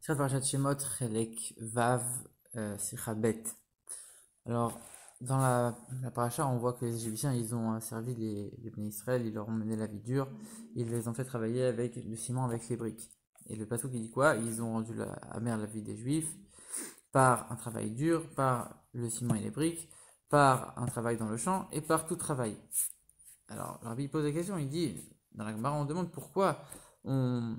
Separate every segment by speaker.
Speaker 1: Tirat Parashat Shemot, Chelek, Vav, Sicha Bet. Alors, dans la paracha, on voit que les Égyptiens, ils ont servi les Bnei Israël, ils leur ont mené la vie dure, ils les ont fait travailler avec le ciment, avec les briques. Et le passouk, il dit quoi? Ils ont rendu amère la vie des Juifs par un travail dur, par le ciment et les briques, par un travail dans le champ et par tout travail. Alors, le rabbi pose la question, il dit, dans la Gemara, on demande pourquoi on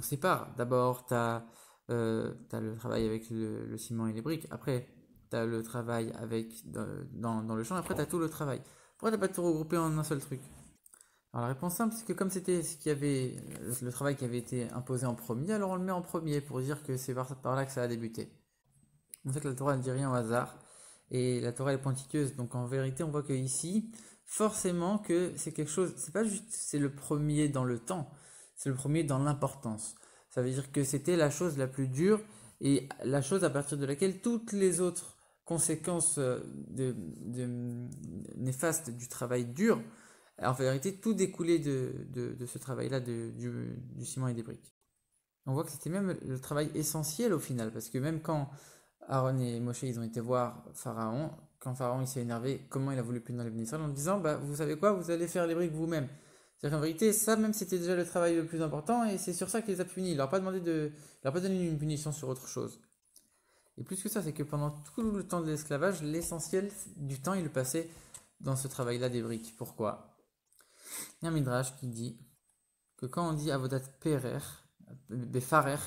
Speaker 1: sépare. D'abord, t'as le travail avec le ciment et les briques, après, t'as le travail avec dans le champ, après, t'as tout le travail. Pourquoi t'as pas tout regroupé en un seul truc? Alors, la réponse simple, c'est que comme c'était ce qui avait, le travail qui avait été imposé en premier, alors on le met en premier pour dire que c'est par là que ça a débuté. On sait que la Torah ne dit rien au hasard, et la Torah est pointilleuse, donc en vérité, on voit que ici, forcément que c'est quelque chose, c'est pas juste c'est le premier dans le temps, c'est le premier dans l'importance. Ça veut dire que c'était la chose la plus dure et la chose à partir de laquelle toutes les autres conséquences néfastes du travail dur, en vérité, tout découlait de ce travail-là du ciment et des briques. On voit que c'était même le travail essentiel au final, parce que même quand Aaron et Moshe ils ont été voir Pharaon, quand Pharaon il s'est énervé, comment il a voulu punir les Bénis Israël en disant bah vous savez quoi, vous allez faire les briques vous-même. C'est-à-dire qu'en vérité, ça même c'était déjà le travail le plus important et c'est sur ça qu'il les a punis. Il leur a pas il leur a pas donné une punition sur autre chose. Et plus que ça, c'est que pendant tout le temps de l'esclavage, l'essentiel du temps il le passait dans ce travail-là des briques. Pourquoi? Il y a un midrash qui dit que quand on dit avodat perer, befarer,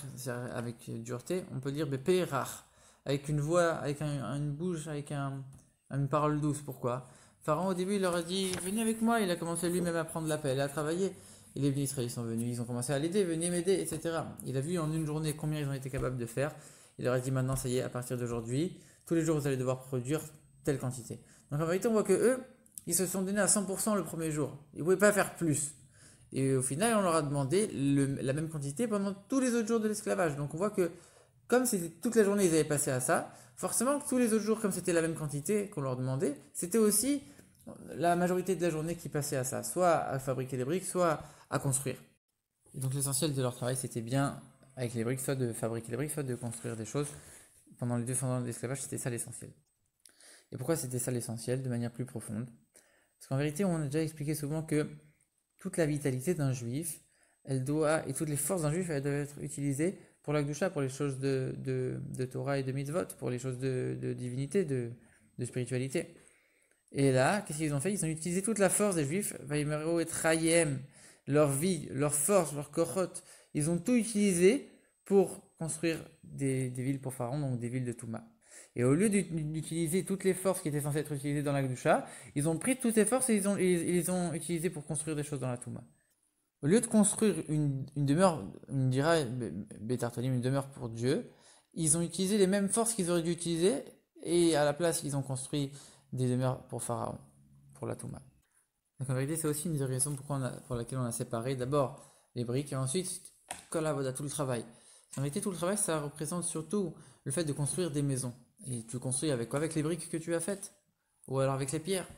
Speaker 1: avec dureté, on peut dire beperar, avec une voix, avec une bouche, avec une parole douce. Pourquoi? Pharaon au début il leur a dit venez avec moi, il a commencé lui-même à prendre l'appel, à travailler. Et les Israéliens sont venus, ils ont commencé à l'aider, venez m'aider, etc. Il a vu en une journée combien ils ont été capables de faire. Il leur a dit maintenant ça y est, à partir d'aujourd'hui, tous les jours vous allez devoir produire telle quantité. Donc en vérité on voit que eux, ils se sont donnés à 100% le premier jour. Ils ne pouvaient pas faire plus. Et au final, on leur a demandé la même quantité pendant tous les autres jours de l'esclavage. Donc on voit que comme c'était toute la journée, ils avaient passé à ça, forcément que tous les autres jours, comme c'était la même quantité qu'on leur demandait, c'était aussi la majorité de la journée qui passait à ça, soit à fabriquer des briques, soit à construire. Et donc l'essentiel de leur travail, c'était bien avec les briques, soit de fabriquer les briques, soit de construire des choses. Pendant les 200 ans d'esclavage, c'était ça l'essentiel. Et pourquoi c'était ça l'essentiel de manière plus profonde? Parce qu'en vérité, on a déjà expliqué souvent que toute la vitalité d'un juif, et toutes les forces d'un juif, elles doivent être utilisées pour la Gdusha, pour les choses de Torah et de mitzvot, pour les choses de divinité, de spiritualité. Et là, qu'est-ce qu'ils ont fait? Ils ont utilisé toute la force des juifs, Vaïmero et Trayem, leur vie, leur force, leur korot. Ils ont tout utilisé pour construire des villes pour Pharaon, donc des villes de Touma. Et au lieu d'utiliser toutes les forces qui étaient censées être utilisées dans la Gdusha, ils ont pris toutes ces forces et ils les ont utilisées pour construire des choses dans la Touma. Au lieu de construire une demeure, on dirait Bétartonim, une demeure pour Dieu, ils ont utilisé les mêmes forces qu'ils auraient dû utiliser et à la place, ils ont construit des demeures pour Pharaon, pour la Touma. Donc en vérité, c'est aussi une des raisons pour laquelle on a séparé d'abord les briques et ensuite tout le travail. En vérité, tout le travail, ça représente surtout le fait de construire des maisons. Et tu construis avec quoi? Avec les briques que tu as faites? Ou alors avec les pierres?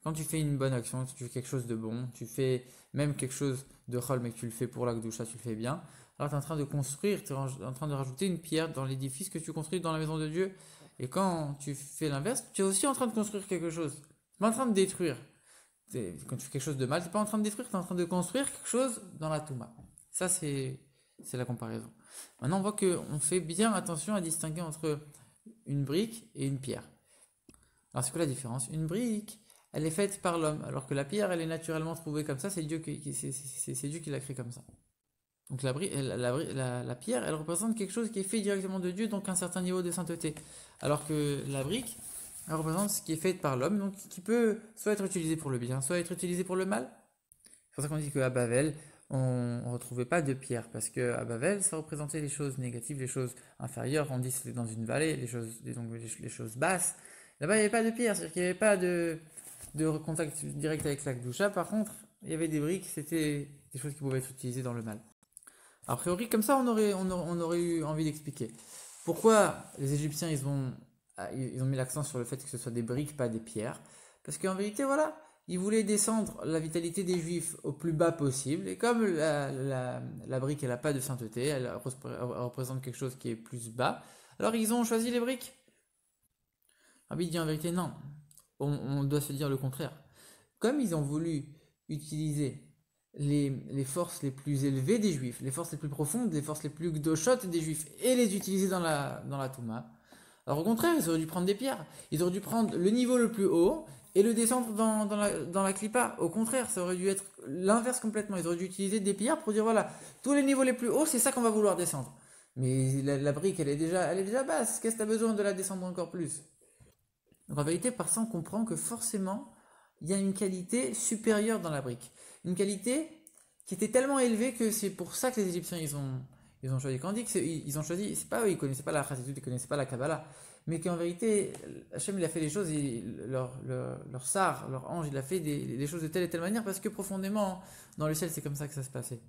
Speaker 1: Quand tu fais une bonne action, tu fais quelque chose de bon, tu fais même quelque chose de chol, mais que tu le fais pour la Gdusha, tu le fais bien, alors tu es en train de construire, tu es en train de rajouter une pierre dans l'édifice que tu construis dans la maison de Dieu. Et quand tu fais l'inverse, tu es aussi en train de construire quelque chose. Tu n'es pas en train de détruire. Quand tu fais quelque chose de mal, tu n'es pas en train de détruire, tu es en train de construire quelque chose dans la Touma. Ça, c'est la comparaison. Maintenant, on voit qu'on fait bien attention à distinguer entre une brique et une pierre. Alors, c'est quoi la différence? Une brique, elle est faite par l'homme, alors que la pierre, elle est naturellement trouvée comme ça, c'est Dieu qui l'a créée comme ça. Donc la pierre, elle représente quelque chose qui est fait directement de Dieu, donc un certain niveau de sainteté. Alors que la brique, elle représente ce qui est fait par l'homme, donc qui peut soit être utilisé pour le bien, soit être utilisé pour le mal. C'est pour ça qu'on dit qu'à Bavel, on ne retrouvait pas de pierre, parce qu'à Bavel, ça représentait les choses négatives, les choses inférieures. On dit que c'était dans une vallée, donc les choses basses. Là-bas, il n'y avait pas de pierre, c'est-à-dire qu'il n'y avait pas de contact direct avec la Gdusha. Par contre, il y avait des briques, c'était des choses qui pouvaient être utilisées dans le mal. A priori, comme ça, on aurait eu envie d'expliquer. Pourquoi les Égyptiens, ils ont mis l'accent sur le fait que ce soit des briques, pas des pierres? Parce qu'en vérité, voilà, il voulait descendre la vitalité des Juifs au plus bas possible. Et comme la brique, elle n'a pas de sainteté, elle représente quelque chose qui est plus bas, alors ils ont choisi les briques. Rabbi dit en vérité, non. On doit se dire le contraire. Comme ils ont voulu utiliser les forces les plus élevées des Juifs, les forces les plus profondes, les forces les plus gdoshot des Juifs, et les utiliser dans la Touma, alors au contraire, ils auraient dû prendre des pierres. Ils auraient dû prendre le niveau le plus haut et le descendre dans la clipa. Au contraire, ça aurait dû être l'inverse complètement. Ils auraient dû utiliser des pierres pour dire voilà, tous les niveaux les plus hauts, c'est ça qu'on va vouloir descendre. Mais la brique, elle est déjà basse. Qu'est-ce que tu as besoin de la descendre encore plus? Donc en vérité, par ça, on comprend que forcément, il y a une qualité supérieure dans la brique. Une qualité qui était tellement élevée que c'est pour ça que les Égyptiens, ils ont choisi. Quand on dit qu'ils ont choisi, c'est pas eux, ils connaissaient pas la Chassidut, ils connaissaient pas la Kabbalah, mais qu'en vérité, Hachem, il a fait les choses, leur sar, leur ange, il a fait des choses de telle et telle manière, parce que profondément, dans le ciel, c'est comme ça que ça se passait.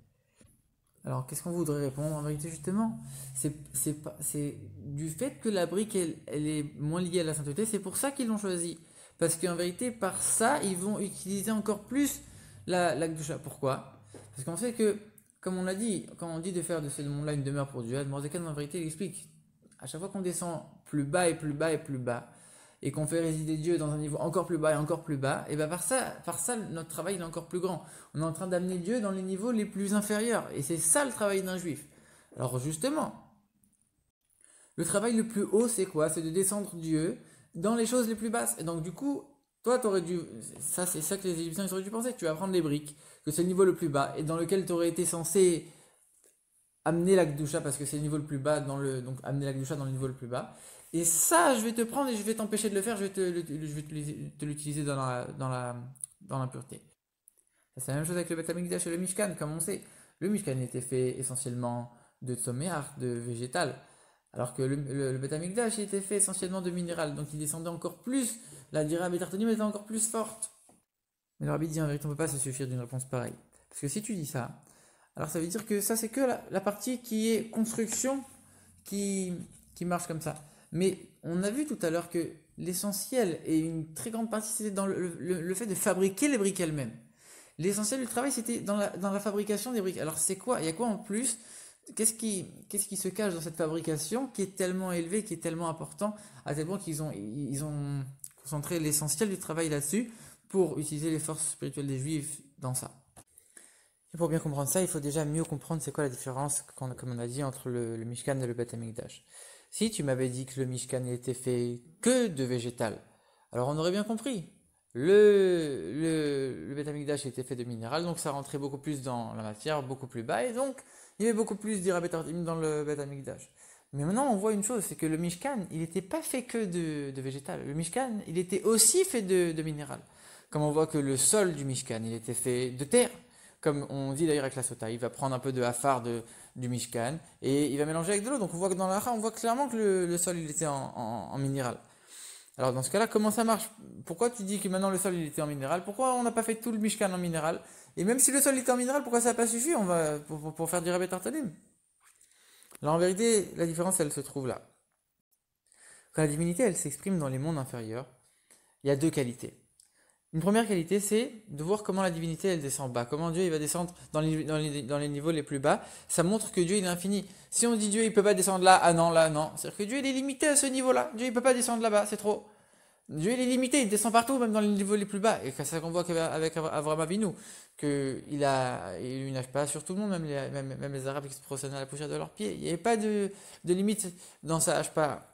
Speaker 1: Alors, qu'est-ce qu'on voudrait répondre? En vérité, justement, c'est du fait que la brique, elle est moins liée à la sainteté, c'est pour ça qu'ils l'ont choisi. Parce qu'en vérité, par ça, ils vont utiliser encore plus la Kedusha. Pourquoi? Parce qu'on sait que, comme on l'a dit, quand on dit de faire de ce monde-là une demeure pour Dieu, Mordekan, en vérité, il explique. À chaque fois qu'on descend plus bas et plus bas et plus bas, et qu'on fait résider Dieu dans un niveau encore plus bas et encore plus bas, et bien par ça, notre travail il est encore plus grand. On est en train d'amener Dieu dans les niveaux les plus inférieurs. Et c'est ça le travail d'un juif. Alors justement, le travail le plus haut, c'est quoi? C'est de descendre Dieu dans les choses les plus basses. Et donc du coup, toi, tu aurais dû... Ça, c'est ça que les Égyptiens ils auraient dû penser. Tu vas prendre les briques, que c'est le niveau le plus bas, et dans lequel tu aurais été censé amener la Gdusha, parce que c'est le niveau le plus bas, donc amener la Gdusha dans le niveau le plus bas. Et ça, je vais te prendre et je vais t'empêcher de le faire, je vais te l'utiliser dans l'impureté. C'est la même chose avec le Beth Amikdash et le Mishkan, comme on sait. Le Mishkan était fait essentiellement de tzoméar, de végétal, alors que le Beth Amikdash était fait essentiellement de minéral, donc il descendait encore plus, la dira Betartonim était encore plus forte. Mais le Rabbi dit en vérité, on ne peut pas se suffire d'une réponse pareille. Parce que si tu dis ça, alors ça veut dire que ça c'est que la partie qui est construction qui marche comme ça. Mais on a vu tout à l'heure que l'essentiel et une très grande partie c'était dans le fait de fabriquer les briques elles-mêmes. L'essentiel du travail c'était dans la fabrication des briques. Alors c'est quoi? Il y a quoi en plus? Qu'est-ce qui se cache dans cette fabrication qui est tellement élevé, qui est tellement important, à tel point qu'ils ont concentré l'essentiel du travail là-dessus pour utiliser les forces spirituelles des Juifs dans ça. Et pour bien comprendre ça, il faut déjà mieux comprendre c'est quoi la différence, comme on a dit, entre le Mishkan et le Beth Amikdash. Si tu m'avais dit que le Mishkan n'était fait que de végétal, alors on aurait bien compris. Le Beth Amikdash était fait de minéral, donc ça rentrait beaucoup plus dans la matière, beaucoup plus bas, et donc il y avait beaucoup plus d'Irabetartim dans le Beth Amikdash. Mais maintenant on voit une chose, c'est que le Mishkan, il n'était pas fait que de végétal. Le Mishkan, il était aussi fait de minéral. Comme on voit que le sol du Mishkan, il était fait de terre. Comme on dit d'ailleurs avec la sota, il va prendre un peu de hafar du Mishkan et il va mélanger avec de l'eau. Donc on voit que dans la on voit clairement que le sol il était en minéral. Alors dans ce cas-là, comment ça marche? Pourquoi tu dis que maintenant le sol il était en minéral? Pourquoi on n'a pas fait tout le Mishkan en minéral? Et même si le sol était en minéral, pourquoi ça n'a pas suffi pour faire du Rabbi Tartalim? Alors en vérité, la différence elle se trouve là. Quand la divinité elle s'exprime dans les mondes inférieurs, il y a deux qualités. Une première qualité, c'est de voir comment la divinité elle descend bas, comment Dieu il va descendre dans les niveaux les plus bas. Ça montre que Dieu il est infini. Si on dit Dieu il peut pas descendre là, ah non, là, non. C'est-à-dire que Dieu il est limité à ce niveau-là. Dieu il peut pas descendre là-bas, c'est trop. Dieu il est limité, il descend partout, même dans les niveaux les plus bas. Et c'est ça qu'on voit avec Avraham Avinu, qu'il nage pas sur tout le monde, même les Arabes qui se procèdent à la poussière de leurs pieds. Il n'y avait pas de limite dans sa hashpa.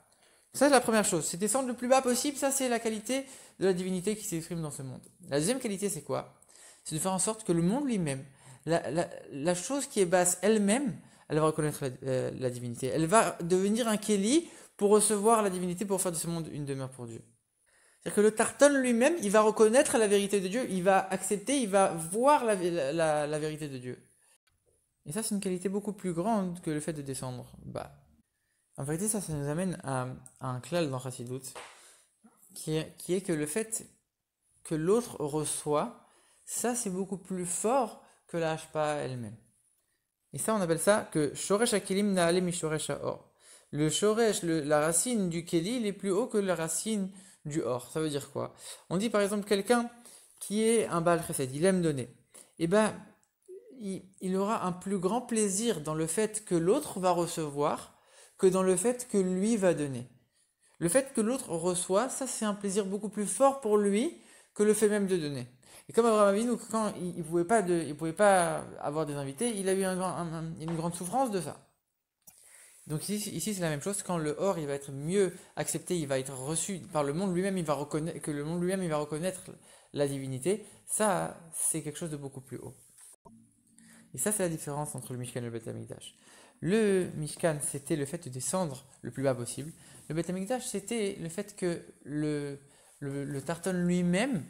Speaker 1: Ça, c'est la première chose. C'est descendre le plus bas possible. Ça, c'est la qualité de la divinité qui s'exprime dans ce monde. La deuxième qualité, c'est quoi? C'est de faire en sorte que le monde lui-même, la chose qui est basse elle-même, elle va reconnaître la divinité. Elle va devenir un kéli pour recevoir la divinité, pour faire de ce monde une demeure pour Dieu. C'est-à-dire que le Tarton lui-même, il va reconnaître la vérité de Dieu, il va accepter, il va voir la vérité de Dieu. Et ça, c'est une qualité beaucoup plus grande que le fait de descendre bas. En vérité, ça nous amène à un klal dans Chassidut, qui est que le fait que l'autre reçoit, ça c'est beaucoup plus fort que la hashpa elle-même. Et ça, on appelle ça que shoresh hakelim na'ale mi shoresh ha'or. Le shoresh, la racine du keli, il est plus haut que la racine du or. Ça veut dire quoi? On dit par exemple quelqu'un qui est un Baal Chesed, il aime donner, eh ben, il aura un plus grand plaisir dans le fait que l'autre va recevoir que dans le fait que lui va donner. Le fait que l'autre reçoit, ça c'est un plaisir beaucoup plus fort pour lui que le fait même de donner. Et comme Abraham Avinu, quand il ne pouvait pas avoir des invités, il a eu une grande souffrance de ça. Donc ici c'est la même chose, quand le or il va être mieux accepté, il va être reçu par le monde lui-même, il va reconnaître, que le monde lui-même il va reconnaître la divinité, ça c'est quelque chose de beaucoup plus haut. Et ça c'est la différence entre le Mishkan et le Beth Amikdash. Le Mishkan c'était le fait de descendre le plus bas possible, le Beth Amikdash c'était le fait que le Tarton lui-même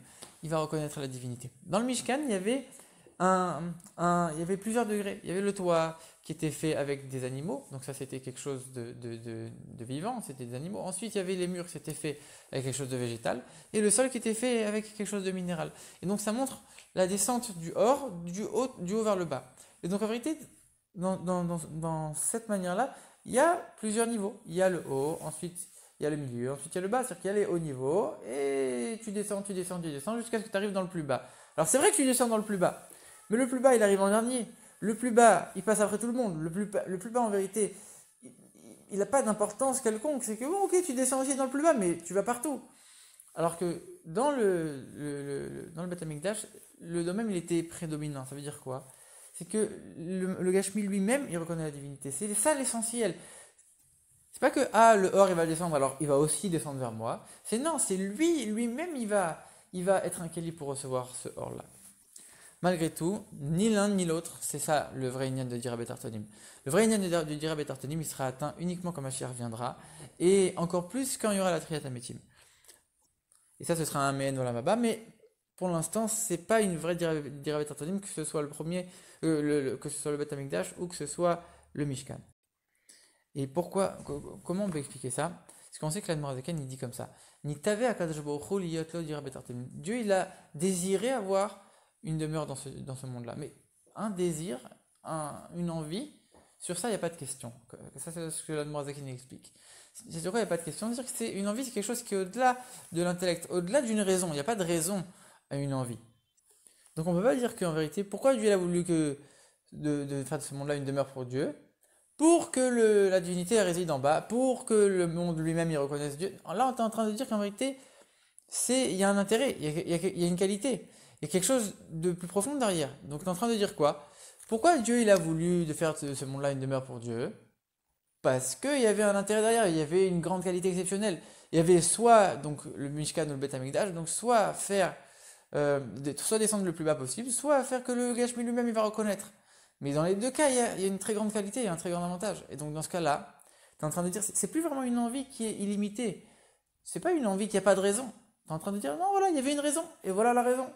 Speaker 1: il va reconnaître la divinité. Dans le Mishkan il y avait il y avait plusieurs degrés. Il y avait le toit qui était fait avec des animaux, donc ça c'était quelque chose de vivant, c'était des animaux. Ensuite il y avait les murs qui étaient faits avec quelque chose de végétal, et le sol qui était fait avec quelque chose de minéral. Et donc ça montre la descente du haut vers le bas. Et donc en vérité, dans cette manière-là, il y a plusieurs niveaux. Il y a le haut, ensuite il y a le milieu, ensuite il y a le bas, c'est-à-dire qu'il y a les hauts niveaux, et tu descends jusqu'à ce que tu arrives dans le plus bas. Alors c'est vrai que tu descends dans le plus bas, mais le plus bas, il arrive en dernier. Le plus bas, il passe après tout le monde. Le plus bas en vérité, il n'a pas d'importance quelconque. C'est que, bon, ok, tu descends aussi dans le plus bas, mais tu vas partout. Alors que dans dans le Beth Amikdash, le domaine, il était prédominant. Ça veut dire quoi? C'est que le Gashmi lui-même, il reconnaît la divinité. C'est ça l'essentiel. C'est pas que, le or, il va descendre, alors il va aussi descendre vers moi. Non, c'est lui-même, il va être un Kali pour recevoir ce or-là. Malgré tout, ni l'un ni l'autre, c'est ça le vrai Inyan de Dirabet Artonim. Le vrai Inyan de Dirabet Artonim, il sera atteint uniquement quand Mashiach viendra, et encore plus quand il y aura la Triyat Ametim. Et ça, ce sera un Mehen Olamaba, mais pour l'instant, c'est pas une vraie Dirabet Artonim, que ce soit le premier, que ce soit le Beth Amikdash ou que ce soit le Mishkan. Et comment on peut expliquer ça? Parce qu'on sait que l'Admorazaken, il dit comme ça. Ni tave akadosh baruch hu liyot lo Dirabet Artonim. Dieu, il a désiré avoir une demeure dans ce monde-là. Mais un désir, une envie, sur ça, il n'y a pas de question. Ça, c'est ce que l'Admorazaken explique. C'est sur quoi il n'y a pas de question. C'est-à-dire que c'est une envie, c'est quelque chose qui est au-delà de l'intellect, au-delà d'une raison. Il n'y a pas de raison à une envie. Donc on ne peut pas dire qu'en vérité, pourquoi Dieu a voulu de faire de ce monde-là une demeure pour Dieu? Pour que la divinité réside en bas, pour que le monde lui-même y reconnaisse Dieu. Là, on est en train de dire qu'en vérité, il y a un intérêt, il y a une qualité. Il y a quelque chose de plus profond derrière. Donc tu es en train de dire quoi? Pourquoi Dieu il a voulu de faire de ce monde-là une demeure pour Dieu? Parce qu'il y avait un intérêt derrière, il y avait une grande qualité exceptionnelle. Il y avait soit donc le Mishkan ou le Beth Amikdash, donc soit faire soit descendre le plus bas possible, soit faire que le Gashmi lui-même il va reconnaître. Mais dans les deux cas, il y a une très grande qualité, il y a un très grand avantage. Et donc dans ce cas-là, tu es en train de dire, c'est plus vraiment une envie qui est illimitée. C'est pas une envie qui n'a pas de raison. Tu es en train de dire, non, voilà, il y avait une raison, et voilà la raison.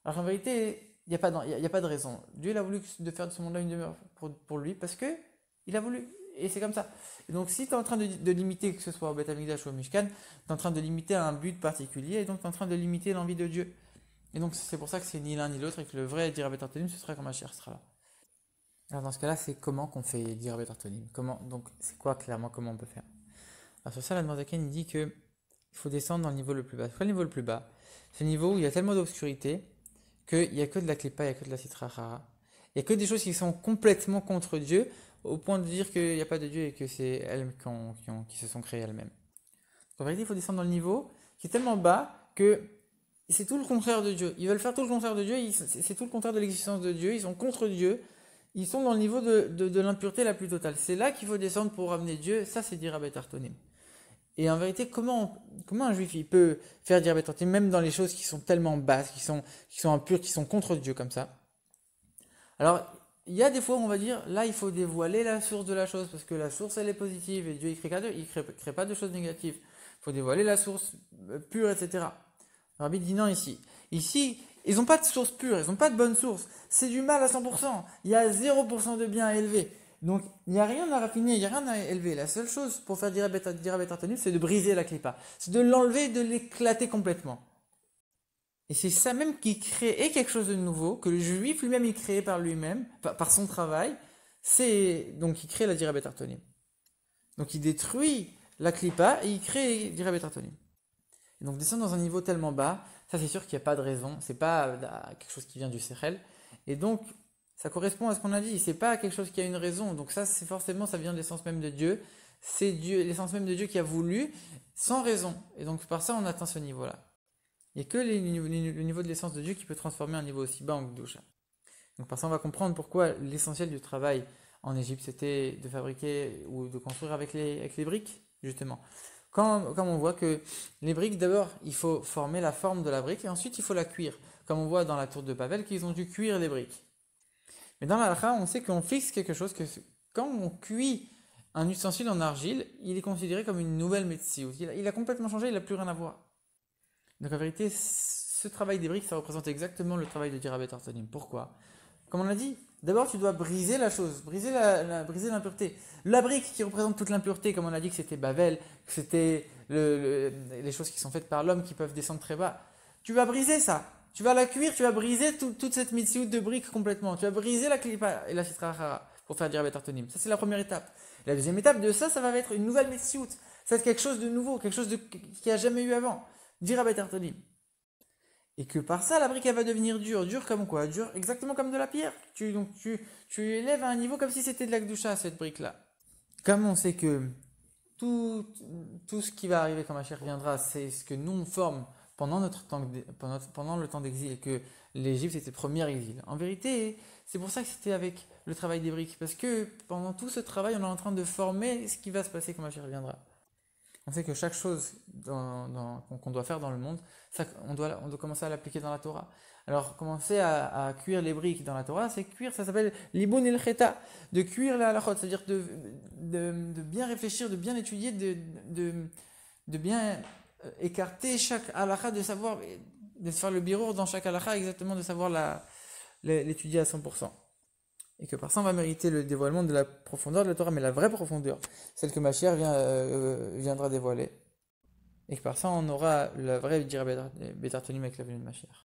Speaker 1: Alors qu'en vérité, il n'y a pas de raison. Dieu il a voulu de faire de ce monde-là une demeure pour lui parce que il a voulu. Et c'est comme ça. Et donc si tu es en train de limiter, que ce soit au Beth Amikdash ou au Mishkan, tu es en train de limiter un but particulier et donc tu es en train de limiter l'envie de Dieu. Et donc c'est pour ça que c'est ni l'un ni l'autre et que le vrai Dirabet Artonim, ce sera quand Mashiach sera là. Alors dans ce cas-là, c'est comment qu'on fait Dirabet Artonim? Donc c'est quoi clairement, comment on peut faire? Alors sur ça, la Noirzaken, il dit que il faut descendre dans le niveau le plus bas. C'est quoi le niveau le plus bas? C'est le niveau où il y a tellement d'obscurité qu'il n'y a que de la Klippa, il n'y a que de la Sitra Achara. Il n'y a que des choses qui sont complètement contre Dieu, au point de dire qu'il n'y a pas de Dieu et que c'est elles qui se sont créées elles-mêmes. En vérité, il faut descendre dans le niveau qui est tellement bas que c'est tout le contraire de Dieu. Ils veulent faire tout le contraire de Dieu, c'est tout le contraire de l'existence de Dieu, ils sont contre Dieu, ils sont dans le niveau de l'impureté la plus totale. C'est là qu'il faut descendre pour ramener Dieu, ça c'est Dirabet Artonim. Et en vérité, comment un juif il peut faire Dirabet Artonim, même dans les choses qui sont tellement basses, qui sont impures, qui sont contre Dieu comme ça? Alors, il y a des fois où on va dire, là il faut dévoiler la source de la chose, parce que la source elle est positive, et Dieu il crée pas de choses négatives. Il faut dévoiler la source pure, etc. Le Rabbi dit non ici. Ici, ils n'ont pas de source pure, ils n'ont pas de bonne source. C'est du mal à 100%. Il y a 0% de bien à élever. Donc, il n'y a rien à raffiner, il n'y a rien à élever. La seule chose pour faire Dirabet Artonim, c'est de briser la Klippa. C'est de l'enlever, de l'éclater complètement. Et c'est ça même qui crée quelque chose de nouveau, que le juif lui-même il crée par lui-même, par son travail. Donc il crée la Dirabet Artonim. Donc il détruit la Klippa et il crée Dirabet Artonim. Et donc descendre dans un niveau tellement bas, ça c'est sûr qu'il n'y a pas de raison, c'est pas quelque chose qui vient du Sechel. Et donc ça correspond à ce qu'on a dit, c'est pas quelque chose qui a une raison. Donc ça c'est forcément, ça vient de l'essence même de Dieu. C'est Dieu, l'essence même de Dieu qui a voulu, sans raison. Et donc par ça on atteint ce niveau-là. Il n'y a que le niveau de l'essence de Dieu qui peut transformer un niveau aussi bas en Gdusha. Donc par ça on va comprendre pourquoi l'essentiel du travail en Égypte c'était de fabriquer ou de construire avec les briques, justement. Comme on voit que les briques, d'abord, il faut former la forme de la brique et ensuite il faut la cuire. Comme on voit dans la tour de Babel qu'ils ont dû cuire les briques. Mais dans la halakha, on sait qu'on fixe quelque chose que quand on cuit un ustensile en argile, il est considéré comme une nouvelle metsiout. Il a complètement changé, il n'a plus rien à voir. Donc en vérité, ce travail des briques, ça représente exactement le travail de Dirabet Artanim. Pourquoi? Comme on l'a dit, d'abord tu dois briser la chose, briser l'impureté. La brique qui représente toute l'impureté, comme on a dit que c'était Babel, que c'était les choses qui sont faites par l'homme qui peuvent descendre très bas. Tu vas briser ça. Tu vas la cuire, tu vas briser toute cette mitziout de briques complètement. Tu vas briser la klipa et la sitra achara pour faire Dirabet Artanim. Ça c'est la première étape. La deuxième étape de ça, ça va être une nouvelle mitziout. Ça va être quelque chose de nouveau, quelque chose qui a jamais eu avant. Dirabet Artanim. Et que par ça, la brique, elle va devenir dure. Dure comme quoi? Dure exactement comme de la pierre. Tu élèves à un niveau comme si c'était de la Gdusha, cette brique-là. Comme on sait que tout, tout ce qui va arriver quand Mashiach viendra, c'est ce que nous on forme pendant pendant le temps d'exil et que l'Égypte c'était le premier exil. En vérité, c'est pour ça que c'était avec le travail des briques. Parce que pendant tout ce travail, on est en train de former ce qui va se passer quand Mashiach viendra. On sait que chaque chose qu'on doit faire dans le monde, ça, on doit commencer à l'appliquer dans la Torah. Alors, commencer à cuire les briques dans la Torah, c'est cuire, ça s'appelle l'ibun il cheta, de cuire la halachot, c'est-à-dire de bien réfléchir, de bien étudier, de bien écarter chaque halakha, de savoir, de faire le birour dans chaque halakha, exactement, de savoir l'étudier à 100%. Et que par ça on va mériter le dévoilement de la profondeur de la Torah, mais la vraie profondeur, celle que Mashiach viendra dévoiler. Et que par ça on aura la vraie Dira Betartonim avec la venue de Mashiach.